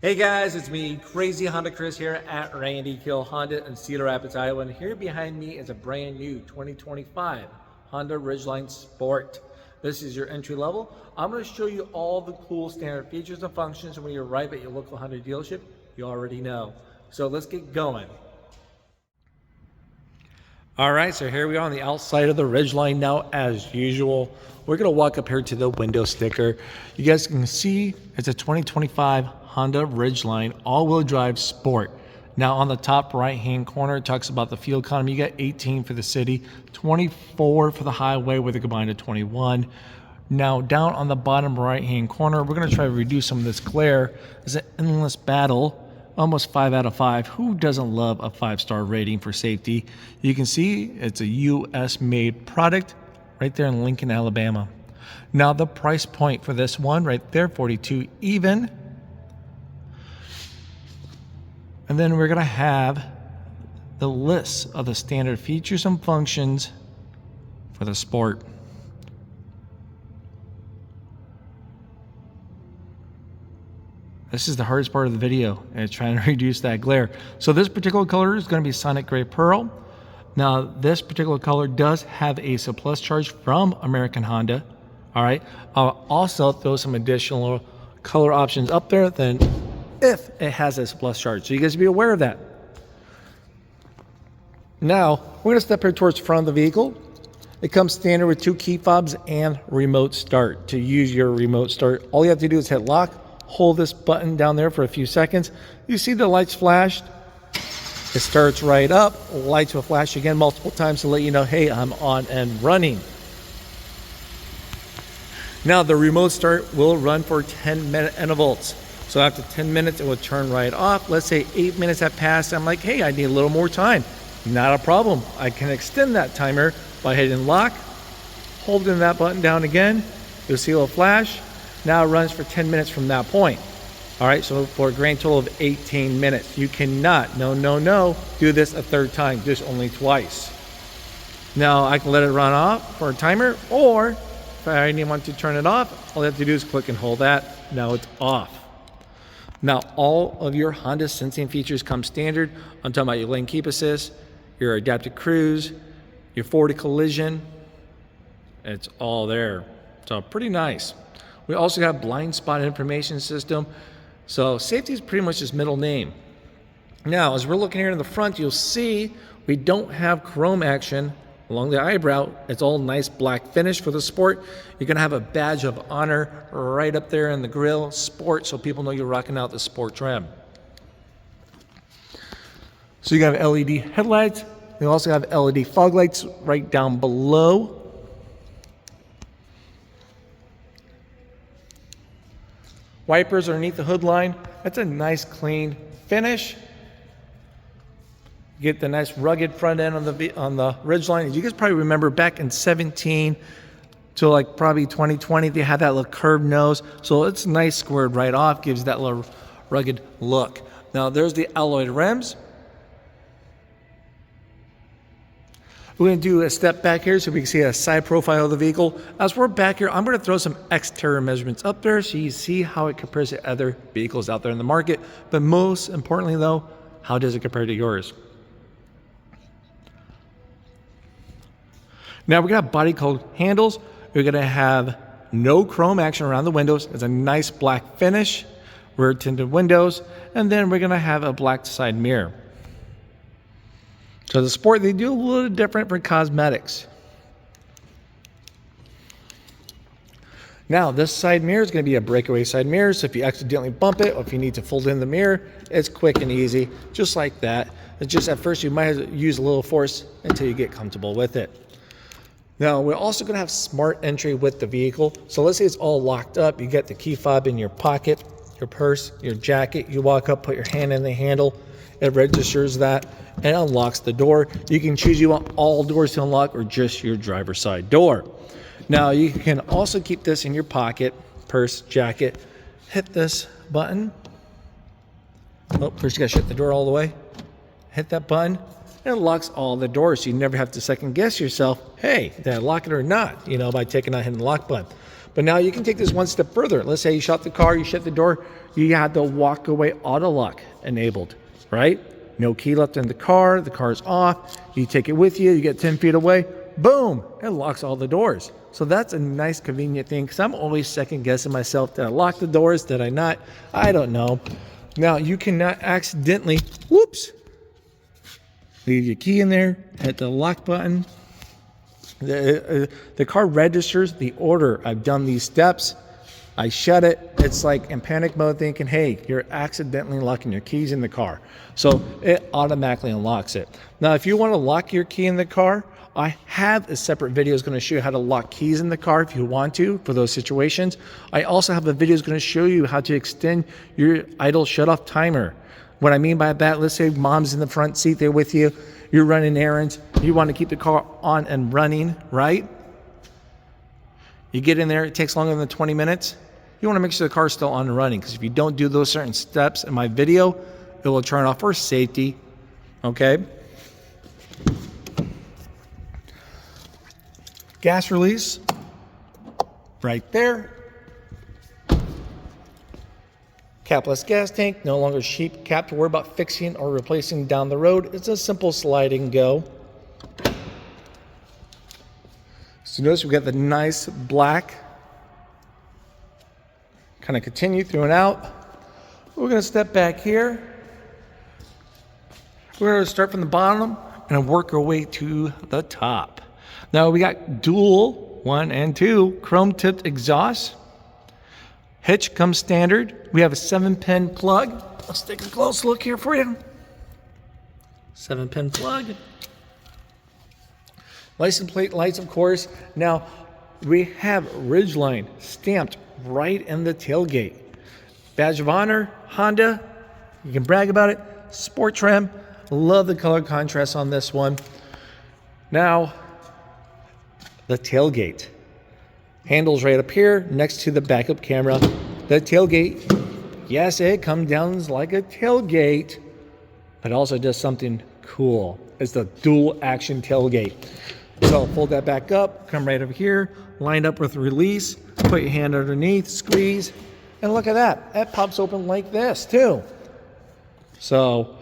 Hey guys, it's me, Crazy Honda Chris here at Randy Kuehl Honda in Cedar Rapids, Iowa. And here behind me is a brand new 2025 Honda Ridgeline Sport. This is your entry level. I'm going to show you all the cool standard features and functions. And when you arrive at your local Honda dealership, you already know. So let's get going. All right, so here we are on the outside of the Ridgeline now. As usual, we're going to walk up here to the window sticker. You guys can see it's a 2025 Honda Ridgeline all-wheel drive Sport. Now on the top right-hand corner, it talks about the fuel economy. You got 18 for the city, 24 for the highway with a combined of 21. Now down on the bottom right-hand corner, we're going to try to reduce some of this glare. It's an endless battle. Almost 5 out of 5. Who doesn't love a 5-star rating for safety? You can see it's a US made product right there in Lincoln, Alabama. Now the price point for this one right there, $42 even. And then we're going to have the list of the standard features and functions for the Sport. This is the hardest part of the video, and it's trying to reduce that glare. So this particular color is going to be Sonic Gray Pearl. Now this particular color does have a surplus charge from American Honda. All right. I'll also throw some additional color options up there then if it has a surplus charge. So you guys be aware of that. Now we're going to step here towards the front of the vehicle. It comes standard with 2 key fobs and remote start. To use your remote start, all you have to do is hit lock. Hold this button down there for a few seconds. You see the lights flashed. It starts right up. Lights will flash again multiple times to let you know, hey, I'm on and running. Now the remote start will run for 10-minute intervals. So after 10 minutes, it will turn right off. Let's say 8 minutes have passed. I'm like, hey, I need a little more time. Not a problem. I can extend that timer by hitting lock, holding that button down again. You'll see it will flash. Now it runs for 10 minutes from that point. All right, so for a grand total of 18 minutes. You cannot, no, do this a third time, just only twice. Now I can let it run off for a timer, or if I only want to turn it off, all I have to do is click and hold that. Now it's off. Now all of your Honda sensing features come standard. I'm talking about your lane keep assist, your adaptive cruise, your forward collision. It's all there. So pretty nice. We also have blind spot information system. So safety is pretty much his middle name. Now, as we're looking here in the front, you'll see we don't have chrome action along the eyebrow. It's all nice black finish for the Sport. You're gonna have a badge of honor right up there in the grill, Sport, so people know you're rocking out the Sport trim. So you got LED headlights. You also have LED fog lights right down below. Wipers underneath the hood line. That's a nice clean finish. You get the nice rugged front end on the Ridgeline. As you guys probably remember, back in 17 to like probably 2020, they had that little curved nose. So it's nice squared right off, gives that little rugged look. Now there's the alloyed rims. We're going to do a step back here so we can see a side profile of the vehicle. As we're back here, I'm going to throw some exterior measurements up there so you see how it compares to other vehicles out there in the market. But most importantly though, how does it compare to yours? Now we're going to have body colored handles. We're going to have no chrome action around the windows. It's a nice black finish, rear tinted windows, and then we're going to have a black side mirror. So the Sport, they do a little different for cosmetics. Now this side mirror is going to be a breakaway side mirror, so if you accidentally bump it or if you need to fold in the mirror, it's quick and easy, just like that. It's just at first you might use a little force until you get comfortable with it. Now we're also going to have smart entry with the vehicle. So let's say it's all locked up. You get the key fob in your pocket, your purse, your jacket. You walk up, put your hand in the handle. It registers that and unlocks the door. You can choose you want all doors to unlock or just your driver's side door. Now you can also keep this in your pocket, purse, jacket. Hit this button. Oh, first you gotta shut the door all the way. Hit that button. And it locks all the doors, so you never have to second guess yourself, hey, did I lock it or not, by taking out hitting the lock button. But now you can take this one step further. Let's say you shut the car, you shut the door, you have the walk away auto lock enabled, right? No key left in the car's off, you take it with you, you get 10 feet away, boom, it locks all the doors. So that's a nice convenient thing, because I'm always second guessing myself. Did I lock the doors? Did I not? I don't know. Now you cannot accidentally, whoops, leave your key in there, hit the lock button. The car registers the order. I've done these steps. I shut it. It's like in panic mode thinking, hey, you're accidentally locking your keys in the car. So it automatically unlocks it. Now, if you want to lock your key in the car, I have a separate video that's going to show you how to lock keys in the car if you want to for those situations. I also have a video that's going to show you how to extend your idle shut-off timer. What I mean by that, let's say mom's in the front seat there with you, you're running errands, you want to keep the car on and running, right? You get in there, it takes longer than 20 minutes. You want to make sure the car is still on and running, because if you don't do those certain steps in my video, it will turn off for safety, okay? Gas release, right there. Capless gas tank, no longer sheep cap to worry about fixing or replacing down the road. It's a simple slide and go. So notice we've got the nice black. Kind of continue through and out. We're going to step back here. We're going to start from the bottom and work our way to the top. Now we got dual 1 and 2 chrome tipped exhaust. Hitch comes standard. We have a 7-pin plug. Let's take a close look here for you. 7-pin plug. License plate lights, of course. Now, we have Ridgeline stamped right in the tailgate. Badge of honor, Honda. You can brag about it. Sport trim. Love the color contrast on this one. Now, the tailgate. Handles right up here next to the backup camera. The tailgate, yes, it comes down like a tailgate, but also does something cool. It's the dual action tailgate. So fold that back up, come right over here, lined up with release, put your hand underneath, squeeze, and look at that. That pops open like this too. So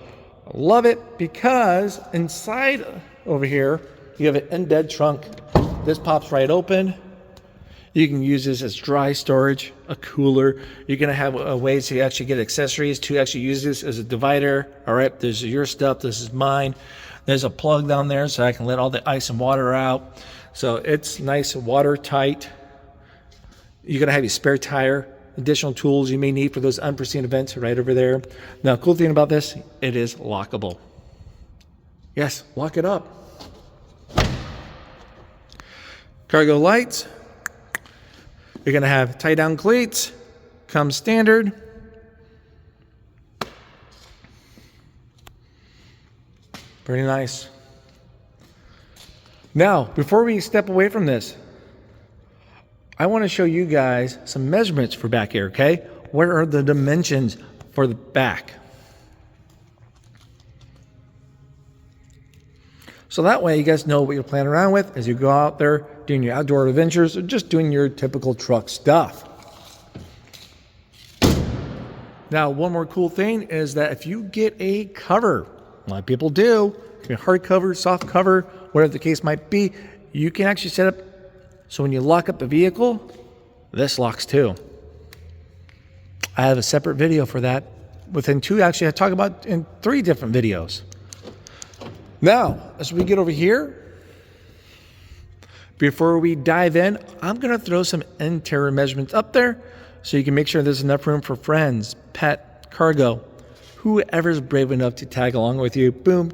I love it because inside over here, you have an in-bed trunk. This pops right open. You can use this as dry storage, a cooler. You're going to have ways to actually get accessories to actually use this as a divider. All right, this is your stuff. This is mine. There's a plug down there so I can let all the ice and water out. So it's nice, watertight. You're going to have your spare tire, additional tools you may need for those unforeseen events right over there. Now, cool thing about this, it is lockable. Yes, lock it up. Cargo lights. You're going to have tie-down cleats, comes standard. Pretty nice. Now, before we step away from this, I want to show you guys some measurements for back here, okay? What are the dimensions for the back? So that way you guys know what you're playing around with as you go out there doing your outdoor adventures or just doing your typical truck stuff. Now, one more cool thing is that if you get a cover, a lot of people do, a hard cover, soft cover, whatever the case might be, you can actually set up so when you lock up the vehicle, this locks too. I have a separate video for that. Within two, actually, I talk about in 3 different videos. Now, as we get over here, before we dive in, I'm going to throw some interior measurements up there so you can make sure there's enough room for friends, pet, cargo, whoever's brave enough to tag along with you. Boom,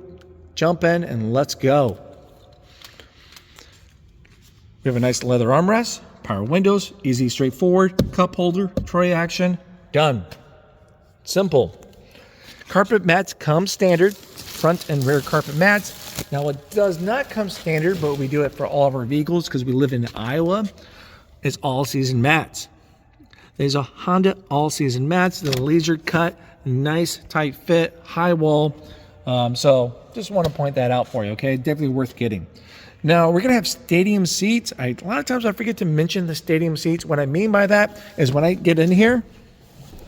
jump in and let's go. We have a nice leather armrest, power windows, easy, straightforward, cup holder, tray action, done. Simple. Carpet mats come standard, front and rear carpet mats. Now, what does not come standard, but we do it for all of our vehicles because we live in Iowa, is all-season mats. There's a Honda all-season mats, the laser cut, nice tight fit, high wall. So just want to point that out for you, okay? Definitely worth getting. Now we're gonna have stadium seats. A lot of times I forget to mention the stadium seats. What I mean by that is when I get in here,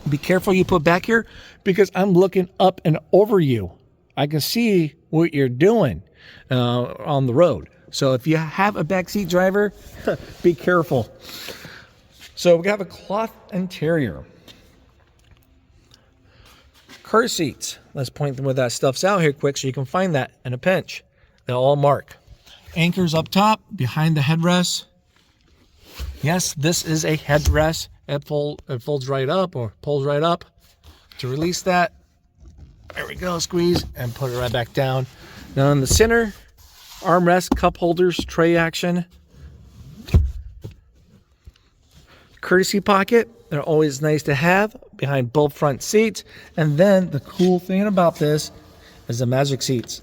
be careful you put back here because I'm looking up and over you. I can see what you're doing on the road. So if you have a backseat driver, be careful. So we have a cloth interior. Car seats. Let's point them where that stuff's out here quick so you can find that in a pinch. They'll all mark. Anchors up top, behind the headrest. Yes, this is a headrest. It folds right up or pulls right up. To release that, there we go, squeeze and put it right back down. Now in the center, armrest, cup holders, tray action. Courtesy pocket, they're always nice to have behind both front seats. And then the cool thing about this is the magic seats.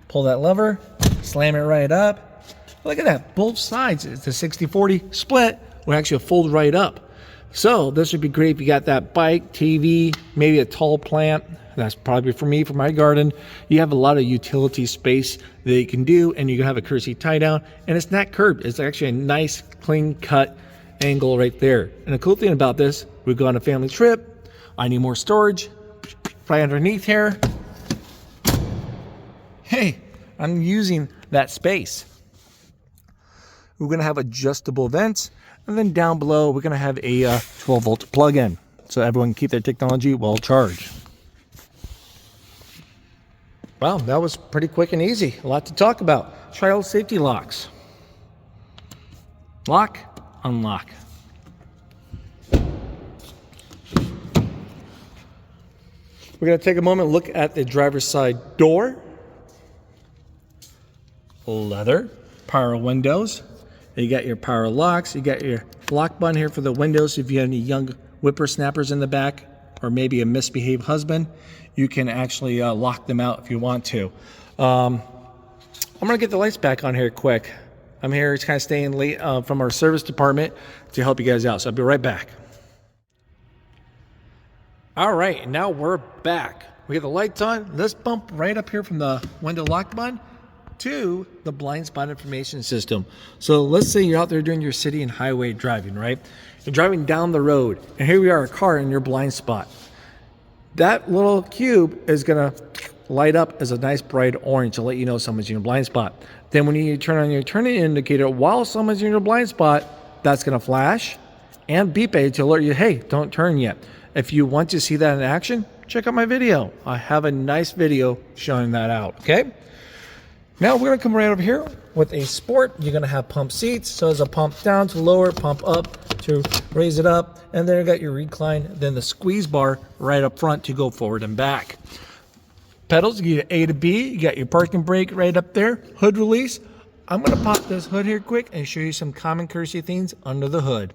Pull that lever, slam it right up. Look at that, both sides, it's a 60-40 split, will actually fold right up. So this would be great if you got that bike, TV, maybe a tall plant. That's probably for me, for my garden. You have a lot of utility space that you can do, and you can have a courtesy tie down, and it's not curved. It's actually a nice, clean cut angle right there. And the cool thing about this, we go on a family trip. I need more storage, right underneath here. Hey, I'm using that space. We're gonna have adjustable vents, and then down below, we're gonna have a 12-volt plug-in, so everyone can keep their technology well charged. Wow, that was pretty quick and easy. A lot to talk about. Child safety locks. Lock, unlock. We're gonna take a moment and look at the driver's side door. Leather, power windows. You got your power locks. You got your lock button here for the windows. If you have any young whippersnappers in the back, or maybe a misbehaved husband, you can actually lock them out if you want to. I'm gonna get the lights back on here quick. I'm here, it's kind of staying late from our service department to help you guys out. So I'll be right back. All right, now we're back. We get the lights on. Let's bump right up here from the window lock button to the blind spot information system. So let's say you're out there doing your city and highway driving, right? You're driving down the road, and here we are, a car in your blind spot. That little cube is gonna light up as a nice bright orange to let you know someone's in your blind spot. Then when you turn on your turning indicator while someone's in your blind spot, that's gonna flash and beep to alert you, hey, don't turn yet. If you want to see that in action, check out my video. I have a nice video showing that out, okay? Now we're gonna come right over here with a sport. You're gonna have pump seats. So there's a pump down to lower, pump up to raise it up. And then you got your recline, then the squeeze bar right up front to go forward and back. Pedals, you get A to B. You got your parking brake right up there. Hood release. I'm gonna pop this hood here quick and show you some common courtesy things under the hood.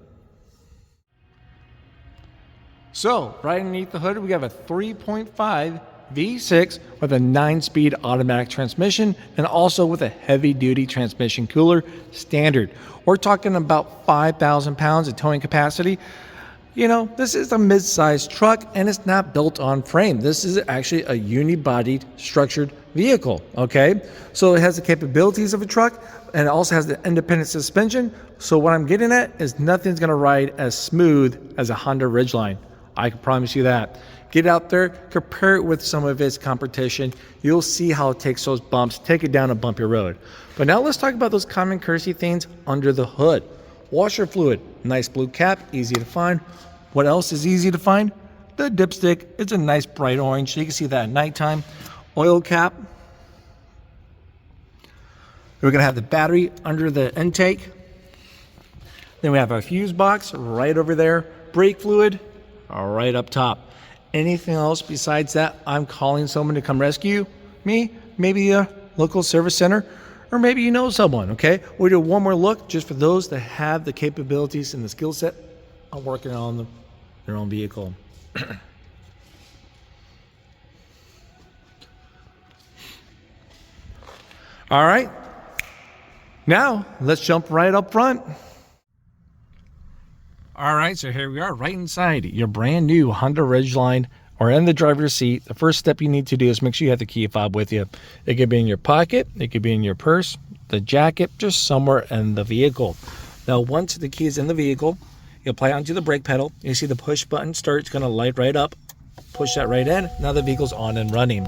So right underneath the hood, we have a 3.5 V6 with a 9-speed automatic transmission and also with a heavy-duty transmission cooler standard. We're talking about 5,000 pounds of towing capacity. You know, this is a mid-sized truck and it's not built on frame. This is actually a uni-bodied structured vehicle, okay? So it has the capabilities of a truck and it also has the independent suspension. So what I'm getting at is nothing's gonna ride as smooth as a Honda Ridgeline. I can promise you that. Get out there, compare it with some of its competition. You'll see how it takes those bumps, take it down a bumpy road. But now let's talk about those common courtesy things under the hood. Washer fluid, nice blue cap, easy to find. What else is easy to find? The dipstick. It's a nice bright orange, so you can see that at nighttime. Oil cap. We're gonna have the battery under the intake. Then we have our fuse box right over there. Brake fluid, right up top. Anything else besides that, I'm calling someone to come rescue me, maybe a local service center, or maybe you know someone, okay? We'll do one more look just for those that have the capabilities and the skill set of working on their own vehicle. All right, now let's jump right up front. All right, so here we are right inside your brand new Honda Ridgeline or in the driver's seat. The first step you need to do is make sure you have the key fob with you. It could be in your pocket, it could be in your purse, the jacket, just somewhere in the vehicle. Now, once the key is in the vehicle, you apply it onto the brake pedal. You see the push button start. It's going to light right up. Push that right in. Now the vehicle's on and running.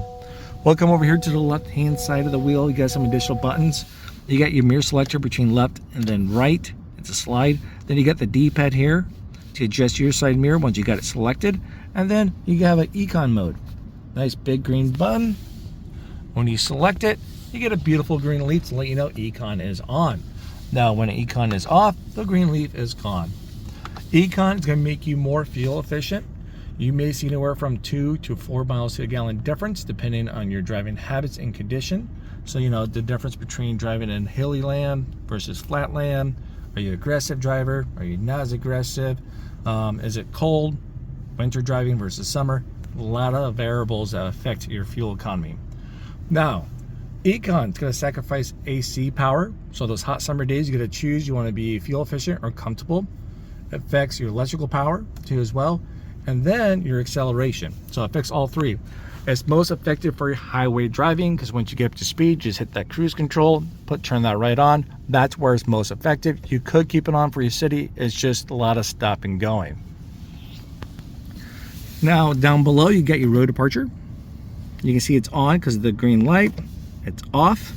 We'll come over here to the left-hand side of the wheel. You got some additional buttons. You got your mirror selector between left and then right. It's a slide. Then you got the D-pad here to adjust your side mirror once you got it selected. And then you have an econ mode. Nice big green button. When you select it, you get a beautiful green leaf to let you know econ is on. Now, when econ is off, the green leaf is gone. Econ is going to make you more fuel efficient. You may see anywhere from 2 to 4 miles to a gallon difference depending on your driving habits and condition. So, you know, the difference between driving in hilly land versus flat land. Are you an aggressive driver? Are you not as aggressive? Is it cold? Winter driving versus summer? A lot of variables that affect your fuel economy. Now, econ is going to sacrifice AC power. So those hot summer days, you got to choose. You want to be fuel efficient or comfortable. It affects your electrical power too as well. And then your acceleration. So it affects all three. It's most effective for highway driving because once you get up to speed, just hit that cruise control, turn that right on. That's where it's most effective. You could keep it on for your city. It's just a lot of stop and going. Now down below, you got your road departure. You can see it's on because of the green light. It's off.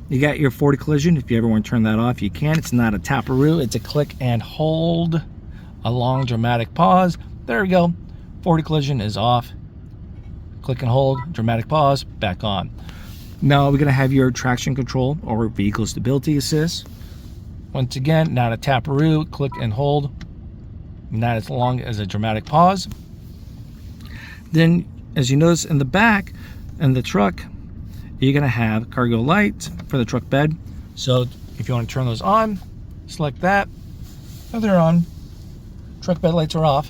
You got your forward collision. If you ever want to turn that off, you can. It's not a taparoo. It's a click and hold. A long dramatic pause. There we go. Forward collision is off. Click and hold. Dramatic pause. Back on. Now we're going to have your traction control or vehicle stability assist. Once again, not a taparoo. Click and hold. Not as long as a dramatic pause. Then, as you notice in the back and the truck, you're going to have cargo lights for the truck bed. So if you want to turn those on, select that. And they're on. Truck bed lights are off.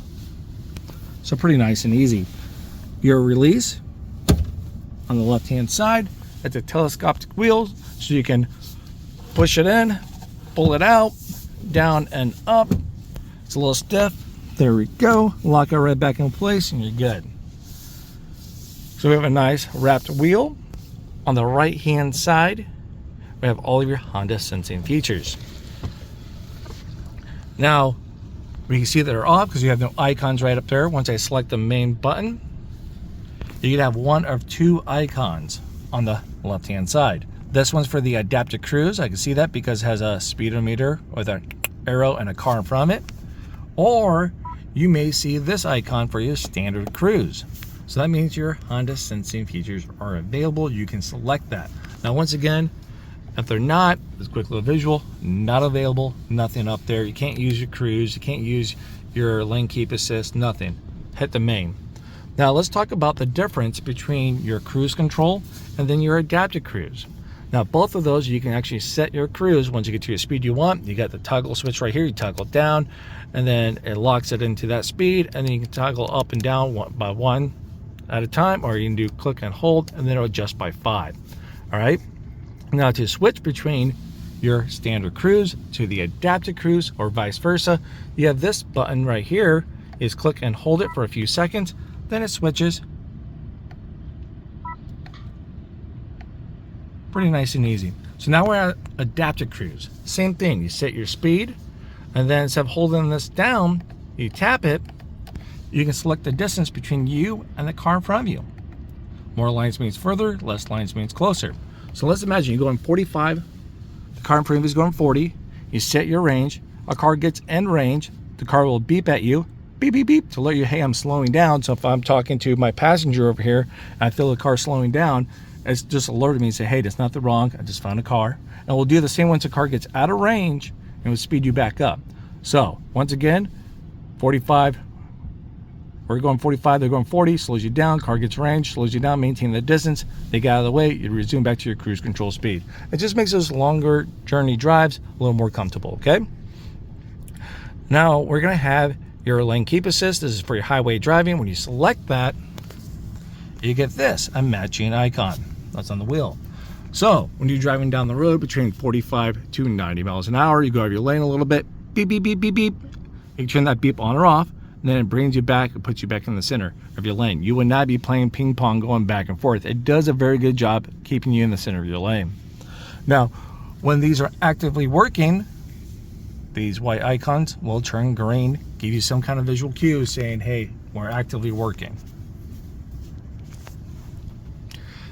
So pretty nice and easy. Your release on the left hand side, it's a telescopic wheel, so you can push it in, pull it out, down and up. It's a little stiff. There we go. Lock it right back in place and you're good. So we have a nice wrapped wheel. On the right hand side, we have all of your Honda sensing features. Now, we can see that they're off because you have no icons right up there. Once I select the main button, you can have one of two icons on the left hand side. This one's for the adaptive cruise. I can see that because it has a speedometer with an arrow and a car in front of it. Or you may see this icon for your standard cruise. So that means your Honda sensing features are available. You can select that. Now, once again, if they're not, this quick little visual, not available, nothing up there. You can't use your cruise. You can't use your lane keep assist, nothing. Hit the main. Now, let's talk about the difference between your cruise control and then your adaptive cruise. Now, both of those, you can actually set your cruise once you get to your speed you want. You got the toggle switch right here. You toggle down, and then it locks it into that speed, and then you can toggle up and down one by one at a time, or you can do click and hold, and then it'll adjust by 5. All right. Now, to switch between your standard cruise to the adaptive cruise or vice versa, you have this button right here. Is click and hold it for a few seconds, then it switches. Pretty nice and easy. So now we're at adaptive cruise. Same thing. You set your speed, and then instead of holding this down, you tap it. You can select the distance between you and the car in front of you. More lines means further, less lines means closer. So let's imagine you're going 45, the car in front of you is going 40, you set your range, a car gets in range, the car will beep at you, beep, beep, beep, to let you, hey, I'm slowing down. So if I'm talking to my passenger over here, and I feel the car slowing down, it's just alerted me and say, hey, that's not the wrong, I just found a car. And we'll do the same once the car gets out of range, and we'll speed you back up. So once again, 45, we're going 45, they're going 40, slows you down, car gets range, slows you down, maintain the distance, they get out of the way, you resume back to your cruise control speed. It just makes those longer journey drives a little more comfortable, okay? Now, we're gonna have your lane keep assist. This is for your highway driving. When you select that, you get this, a matching icon. That's on the wheel. So, when you're driving down the road between 45 to 90 miles an hour, you go over your lane a little bit, beep, beep, beep, beep, beep. You can turn that beep on or off, and then it brings you back and puts you back in the center of your lane. You would not be playing ping pong going back and forth. It does a very good job keeping you in the center of your lane. Now, When these are actively working, these white icons will turn green, give you some kind of visual cue saying, hey, we're actively working.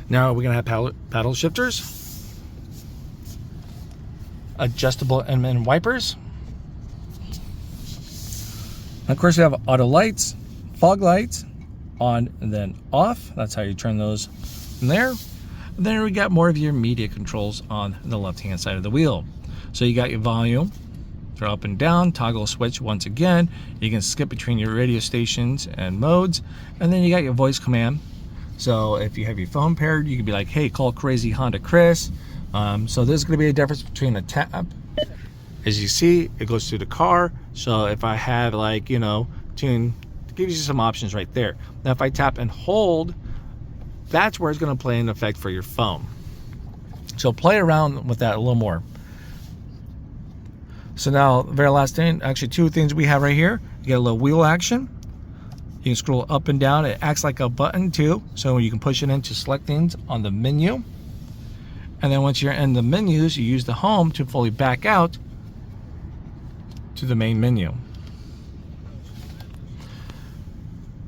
Now we're going to have paddle shifters, adjustable and wipers. And of course, we have auto lights, fog lights, on and then off. That's how you turn those from there. And then we got more of your media controls on the left-hand side of the wheel. So you got your volume, throw up and down, toggle switch once again. You can skip between your radio stations and modes. And then you got your voice command. So if you have your phone paired, you can be like, hey, call Crazy Honda Chris. So there's going to be a difference between a tap. As you see, it goes through the car. So if I have, like, you know, tune, it gives you some options right there. Now if I tap and hold, that's where it's going to play an effect for your phone. So play around with that a little more. So now, the very last thing, actually two things we have right here. You get a little wheel action. You can scroll up and down. It acts like a button too, so you can push it in to select things on the menu. And then once you're in the menus, you use the home to fully back out to the main menu.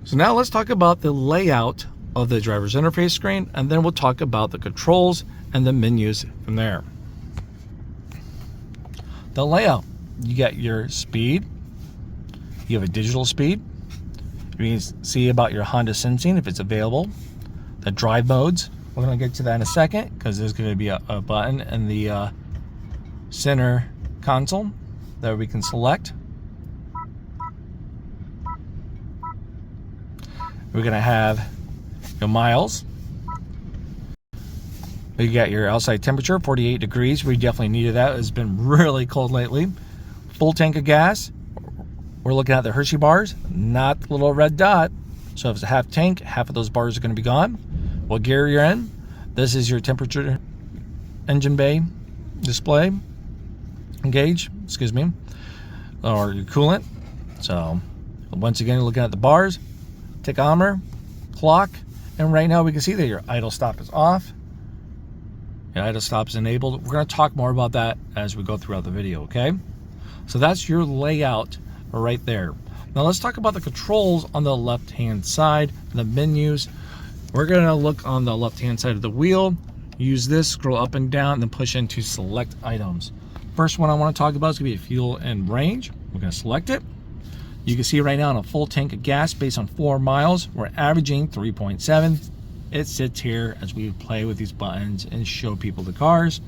So now let's talk about the layout of the driver's interface screen, and then we'll talk about the controls and the menus from there. The layout, you got your speed, you have a digital speed, you can see about your Honda sensing if it's available, the drive modes, we're going to get to that in a second because there's going to be a button in the center console that we can select. We're going to have your miles. You got your outside temperature, 48 degrees. We definitely needed that. It's been really cold lately. Full tank of gas. We're looking at the Hershey bars, not the little red dot. So if it's a half tank, half of those bars are going to be gone. What gear you're in. This is your temperature engine bay display gauge, excuse me, or your coolant. So once again, looking at the bars, tachometer, clock, and right now we can see that your idle stop is off. Your idle stop is enabled. We're going to talk more about that as we go throughout the video, okay? So that's your layout right there. Now let's talk about the controls on the left-hand side, the menus. We're going to look on the left-hand side of the wheel. Use this, scroll up and down, and then push into select items. First one I want to talk about is going to be fuel and range. We're going to select it. You can see right now on a full tank of gas based on 4 miles, we're averaging 3.7. It sits here as we play with these buttons and show people the cars,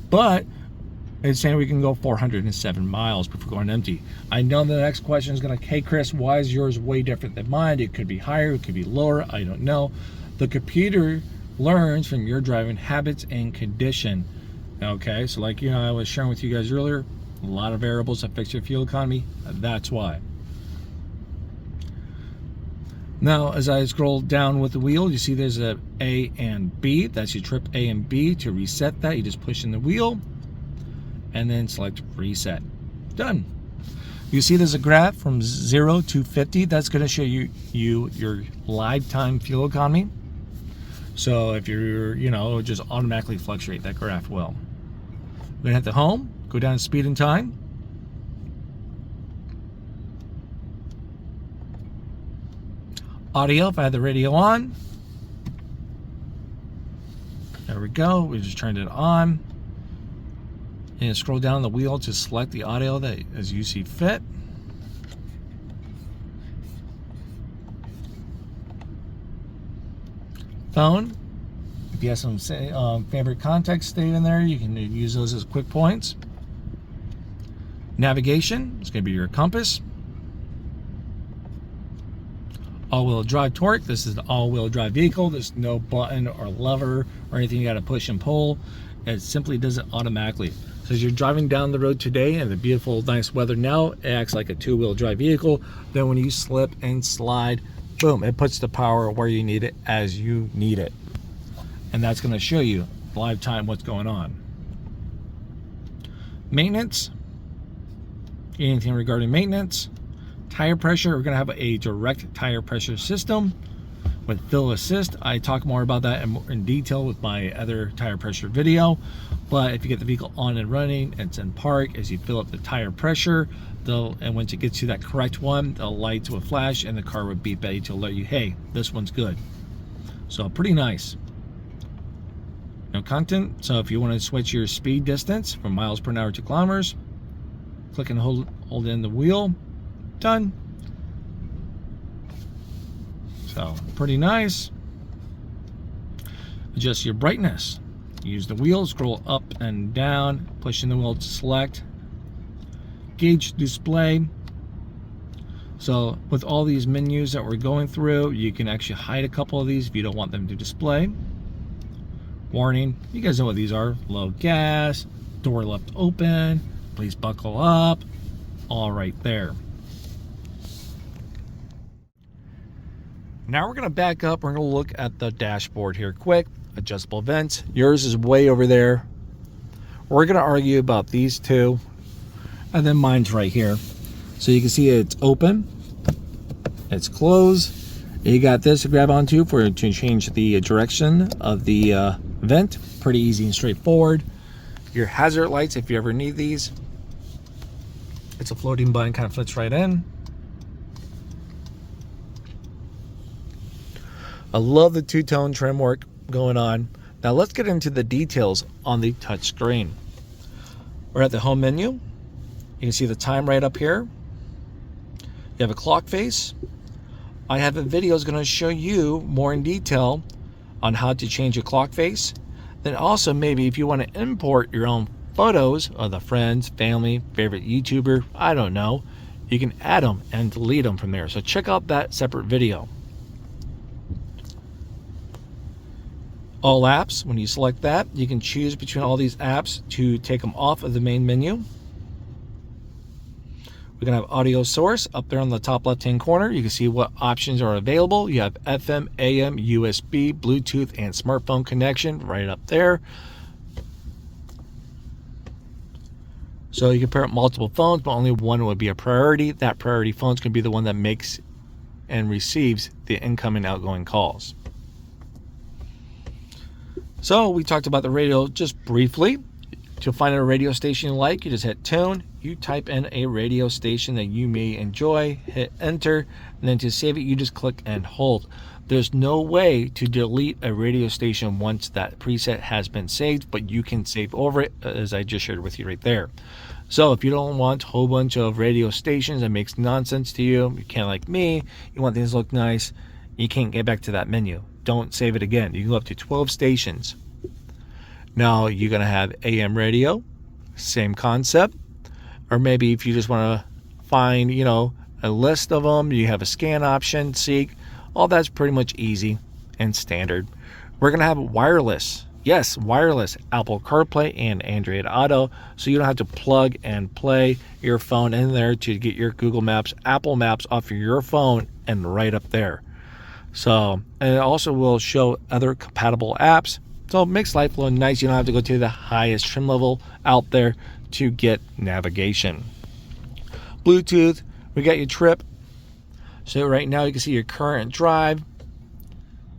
but it's saying we can go 407 miles before going empty. I know the next question is going to, hey Chris, why is yours way different than mine? It could be higher, it could be lower, I don't know. The computer learns from your driving habits and condition. Okay, so like, you know, I was sharing with you guys earlier, a lot of variables affect your fuel economy. That's why. Now, as I scroll down with the wheel, you see there's a A and B. That's your trip A and B. To reset that, you just push in the wheel and then select reset. Done. You see there's a graph from 0 to 50. That's going to show you your lifetime fuel economy. So if you're, you know, just automatically fluctuate, that graph will. We're going to hit the home, go down to speed and time. Audio, if I had the radio on. There we go, we just turned it on. And scroll down the wheel to select the audio that as you see fit. Phone, if you have some favorite contacts stayed in there, you can use those as quick points. Navigation, it's going to be your compass. All-wheel drive torque, this is the all-wheel drive vehicle. There's no button or lever or anything you got to push and pull. It simply does it automatically. So as you're driving down the road today in the beautiful, nice weather now, it acts like a two-wheel drive vehicle. Then when you slip and slide, boom, it puts the power where you need it as you need it. And that's going to show you live time what's going on. Maintenance, anything regarding maintenance. Tire pressure, we're going to have a direct tire pressure system. with Fill Assist. I talk more about that in detail with my other tire pressure video. But if you get the vehicle on and running, it's in park, as you fill up the tire pressure, and once it gets to that correct one, the lights will flash and the car would beep at you to alert you, hey, this one's good. So pretty nice. No content. So if you want to switch your speed distance from miles per hour to kilometers, click and hold in the wheel. Done. So pretty nice. Adjust your brightness. Use the wheel, scroll up and down, pushing the wheel to select. Gauge display. So with all these menus that we're going through, you can actually hide a couple of these if you don't want them to display. Warning, you guys know what these are. Low gas, door left open, please buckle up, all right there. Now we're going to back up. We're going to look at the dashboard here quick. Adjustable vents. Yours is way over there. We're going to argue about these two. And then mine's right here. So you can see it's open. It's closed. You got this to grab onto to change the direction of the vent. Pretty easy and straightforward. Your hazard lights, if you ever need these. It's a floating button, kind of fits right in. I love the two-tone trim work going on. Now let's get into the details on the touch screen. We're at the home menu. You can see the time right up here. You have a clock face. I have a video that's going to show you more in detail on how to change a clock face. Then also maybe if you want to import your own photos of the friends, family, favorite YouTuber, I don't know, you can add them and delete them from there. So check out that separate video. All apps, when you select that, you can choose between all these apps to take them off of the main menu. We're going to have audio source up there on the top left-hand corner. You can see what options are available. You have FM, AM, USB, Bluetooth, and smartphone connection right up there. So you can pair up multiple phones, but only one would be a priority. That priority phone is going to be the one that makes and receives the incoming outgoing calls. So we talked about the radio just briefly. To find a radio station you like, you just hit tune. You type in a radio station that you may enjoy, hit enter, and then to save it, you just click and hold. There's no way to delete a radio station once that preset has been saved, but you can save over it, as I just shared with you right there. So if you don't want a whole bunch of radio stations that makes nonsense to you, you can't like me, you want things to look nice, you can't get back to that menu. Don't save it again. You can go up to 12 stations. Now you're going to have AM radio, same concept. Or maybe if you just want to find, a list of them, you have a scan option, seek. All that's pretty much easy and standard. We're going to have wireless. Yes, wireless Apple CarPlay and Android Auto. So you don't have to plug and play your phone in there to get your Google Maps, Apple Maps off of your phone and right up there. So, and it also will show other compatible apps. So it makes life a little nice. You don't have to go to the highest trim level out there to get navigation. Bluetooth, we got your trip. So right now you can see your current drive.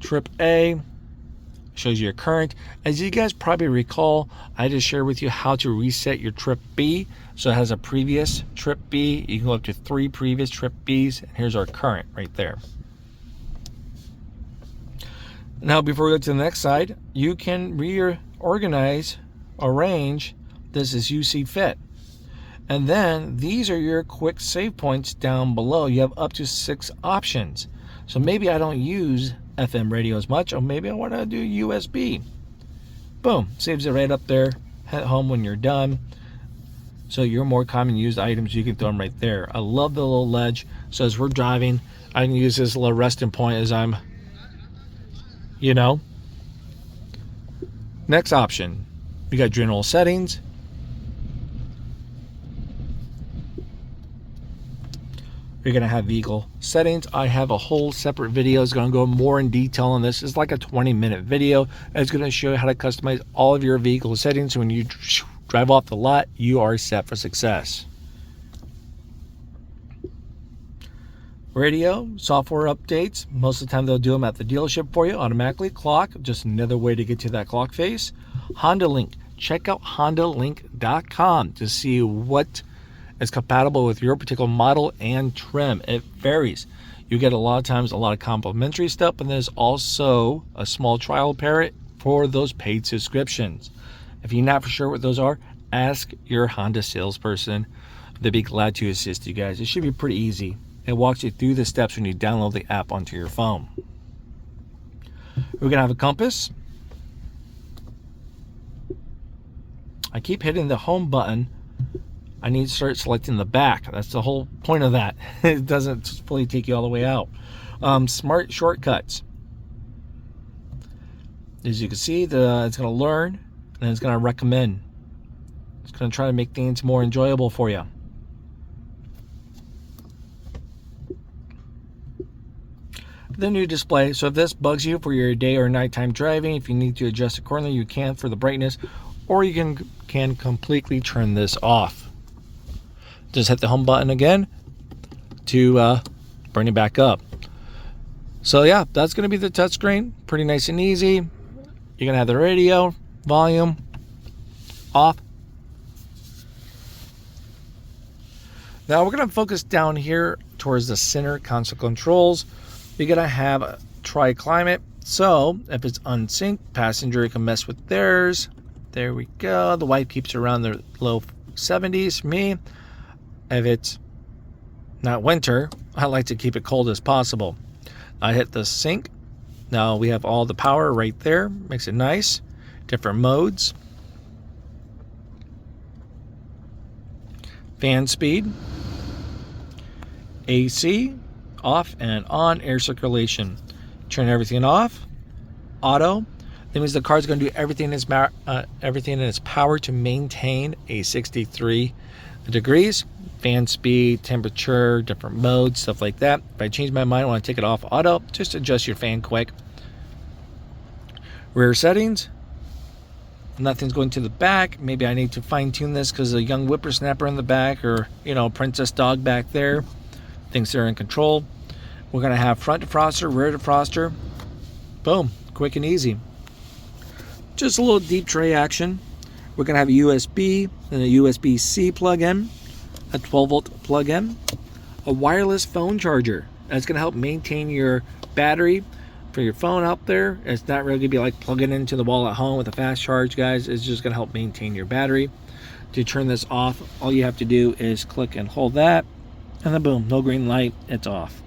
Trip A shows you your current. As you guys probably recall, I just shared with you how to reset your trip B. So it has a previous trip B. You can go up to 3 previous trip Bs. And here's our current right there. Now, before we go to the next side, you can reorganize, arrange this as you see fit. And then these are your quick save points down below. You have up to 6 options. So maybe I don't use FM radio as much, or maybe I want to do USB. Boom, saves it right up there. Head home when you're done. So your more common used items, you can throw them right there. I love the little ledge. So as we're driving, I can use this little resting point as I'm Next option, we got general settings. You're going to have vehicle settings. I have a whole separate video. It's going to go more in detail on this. It's like a 20-minute video. It's going to show you how to customize all of your vehicle settings. So when you drive off the lot, you are set for success. Radio, software updates. Most of the time they'll do them at the dealership for you automatically. Clock, just another way to get to that clock face. Honda Link. Check out HondaLink.com to see what is compatible with your particular model and trim. It varies. You get a lot of times a lot of complimentary stuff, and there's also a small trial period for those paid subscriptions. If you're not for sure what those are, ask your Honda salesperson. They'd be glad to assist you guys. It should be pretty easy. It walks you through the steps when you download the app onto your phone. We're gonna have a compass. I keep hitting the home button. I need to start selecting the back. That's the whole point of that. It doesn't fully take you all the way out. Smart shortcuts. As you can see, it's going to learn and it's going to recommend. It's going to try to make things more enjoyable for you. The new display. So if this bugs you for your day or nighttime driving, if you need to adjust accordingly, you can for the brightness, or you can completely turn this off. Just hit the home button again to bring it back up. So yeah, that's going to be the touchscreen. Pretty nice and easy. You're going to have the radio, volume, off. Now we're going to focus down here towards the center console controls. You're going to have a tri-climate. So if it's unsynced, passenger can mess with theirs. There we go. The wife keeps around the low 70s for me. If it's not winter, I like to keep it cold as possible. I hit the sync. Now we have all the power right there. Makes it nice. Different modes. Fan speed. AC. Off and on. Air circulation. Turn everything off. Auto. That means the car's going to do everything in its power to maintain a 63 degrees. Fan speed, temperature, different modes, stuff like that. If I change my mind, I want to take it off auto, just adjust your fan quick. Rear settings. Nothing's going to the back. Maybe I need to fine tune this because a young whippersnapper in the back, or princess dog back there thinks they're in control. We're going to have front defroster, rear defroster. Boom, quick and easy. Just a little deep tray action. We're going to have a USB and a USB-C plug-in, a 12-volt plug-in, a wireless phone charger. That's going to help maintain your battery for your phone out there. It's not really going to be like plugging into the wall at home with a fast charge, guys. It's just going to help maintain your battery. To turn this off, all you have to do is click and hold that, and then boom, no green light, it's off.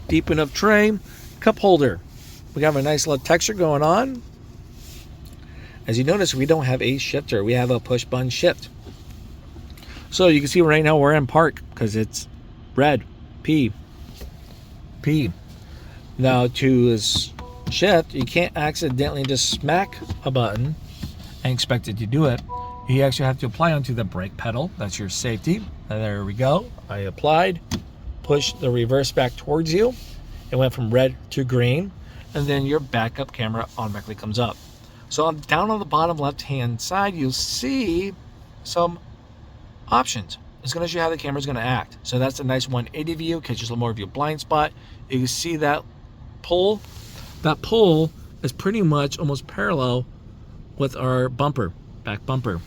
Deep enough tray, cup holder. We have a nice little texture going on. As you notice, we don't have a shifter. We have a push button shift. So you can see right now we're in park because it's red. P. Now to shift, you can't accidentally just smack a button and expect it to do it. You actually have to apply onto the brake pedal. That's your safety. And there we go. I applied. Push the reverse back towards you. It went from red to green. And then your backup camera automatically comes up. So down on the bottom left-hand side, you'll see some options. It's going to show you how the camera is going to act. So that's a nice 180 view, catches a little more of your blind spot. You can see that pull. That pull is pretty much almost parallel with our bumper, back bumper.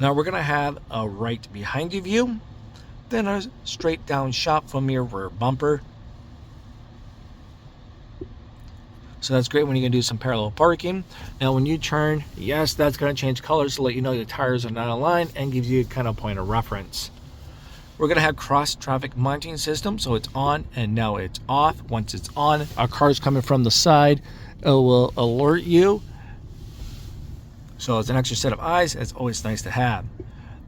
Now we're going to have a right behind you view, then a straight down shot from your rear bumper. So that's great when you're going to do some parallel parking. Now when you turn, yes, that's going to change colors to let you know the tires are not aligned and gives you kind of point of reference. We're going to have cross traffic monitoring system, so it's on and now it's off. Once it's on, a car's coming from the side, it will alert you. So it's an extra set of eyes. It's always nice to have.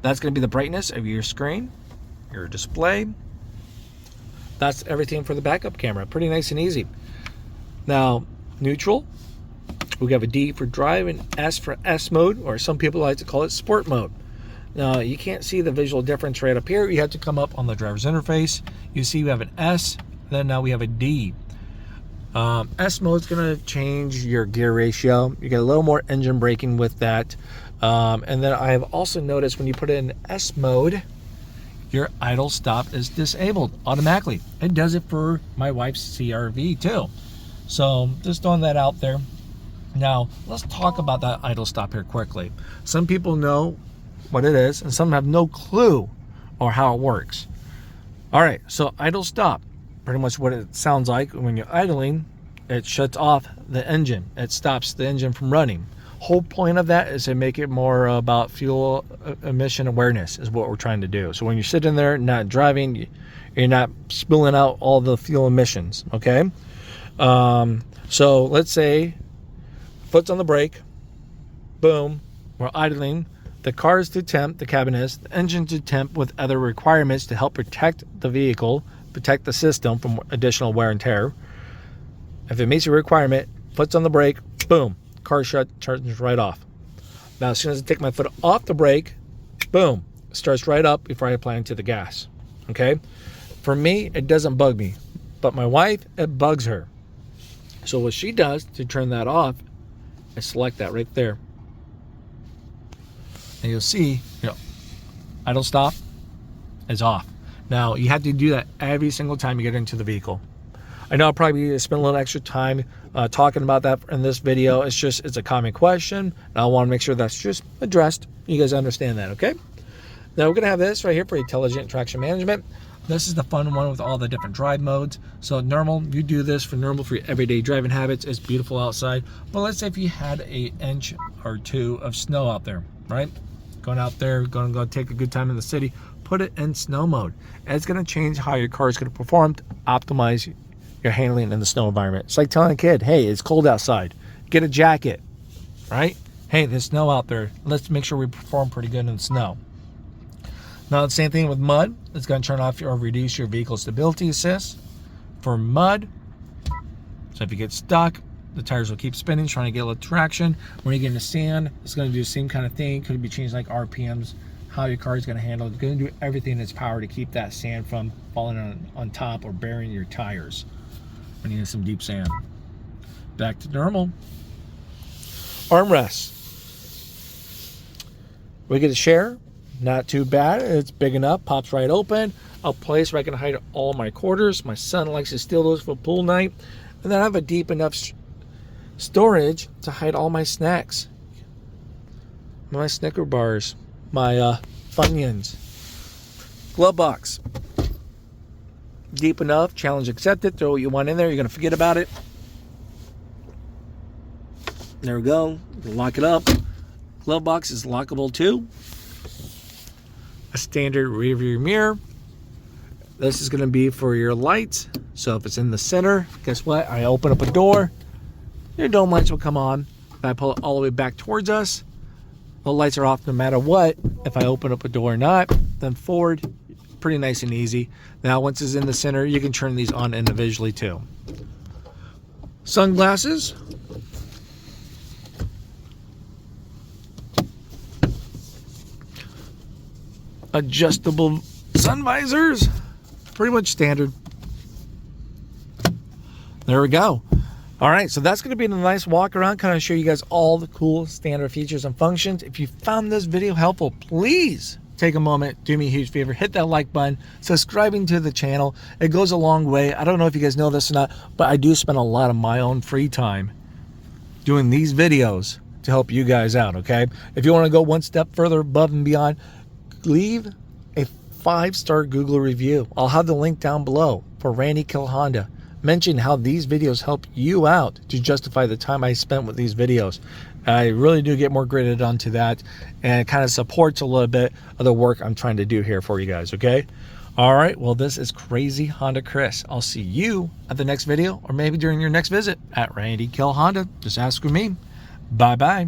That's going to be the brightness of your screen, your display. That's everything for the backup camera. Pretty nice and easy. Now, neutral, we have a D for drive and S for S mode, or some people like to call it sport mode. Now you can't see the visual difference right up here. You have to come up on the driver's interface. You see we have an S, then now we have a D. S mode is going to change your gear ratio. You get a little more engine braking with that. And then I have also noticed when you put it in S mode, your idle stop is disabled automatically. It does it for my wife's CRV too. So just throwing that out there. Now let's talk about that idle stop here quickly. Some people know what it is and some have no clue or how it works. All right, so idle stop, pretty much what it sounds like when you're idling. It shuts off the engine. It stops the engine from running. Whole point of that is to make it more about fuel emission awareness is what we're trying to do. So when you're sitting there not driving, you're not spilling out all the fuel emissions, okay? So let's say foot's on the brake, boom, we're idling. The car is to temp, the cabin is, the engine to temp with other requirements to help protect the vehicle, protect the system from additional wear and tear. If it meets your requirement, foot's on the brake, boom, car shut, turns right off. Now, as soon as I take my foot off the brake, boom, it starts right up before I apply into the gas, okay? For me, it doesn't bug me, but my wife, it bugs her. So what she does to turn that off, I select that right there. And you'll see, idle stop is off. Now, you have to do that every single time you get into the vehicle. I know I'll probably spend a little extra time talking about that in this video. It's a common question, and I want to make sure that's just addressed. You guys understand that, okay? Now, we're going to have this right here for intelligent traction management. This is the fun one with all the different drive modes. So normal, you do this for normal for your everyday driving habits. It's beautiful outside. But let's say if you had an inch or two of snow out there, right? Going out there, going to go take a good time in the city, put it in snow mode. And it's going to change how your car is going to perform to optimize your handling in the snow environment. It's like telling a kid, hey, it's cold outside. Get a jacket, right? Hey, there's snow out there. Let's make sure we perform pretty good in the snow. Now, the same thing with mud. It's going to turn off or reduce your vehicle stability assist for mud. So if you get stuck, the tires will keep spinning, trying to get a little traction. When you get into sand, it's going to do the same kind of thing. Could be changing like RPMs, how your car is going to handle it. It's going to do everything in its power to keep that sand from falling on top or burying your tires when you get some deep sand. Back to normal. Armrest. We get a share. Not too bad. It's big enough. Pops right open. A place where I can hide all my quarters. My son likes to steal those for pool night. And then I have a deep enough storage to hide all my snacks. My Snicker bars. My Funyuns. Glove box. Deep enough. Challenge accepted. Throw what you want in there. You're going to forget about it. There we go. Lock it up. Glove box is lockable too. A standard rear view mirror. This is going to be for your lights. So if it's in the center, guess what? I open up a door. Your dome lights will come on. If I pull it all the way back towards us, the lights are off no matter what. If I open up a door or not, then forward, pretty nice and easy. Now, once it's in the center, you can turn these on individually too. Sunglasses. Adjustable sun visors, pretty much standard. There we go. All right, so that's going to be a nice walk around, kind of show you guys all the cool standard features and functions. If you found this video helpful, please take a moment, do me a huge favor, hit that like button, subscribing to the channel. It goes a long way. I don't know if you guys know this or not, but I do spend a lot of my own free time doing these videos to help you guys out, okay? If you want to go one step further above and beyond, leave a 5-star Google review. I'll have the link down below for Randy Kuehl Honda. Mention how these videos help you out to justify the time I spent with these videos. I really do get more graded onto that, and it kind of supports a little bit of the work I'm trying to do here for you guys, okay? All right, well, this is Crazy Honda Chris. I'll see you at the next video, or maybe during your next visit at Randy Kuehl Honda. Just ask for me. Bye-bye.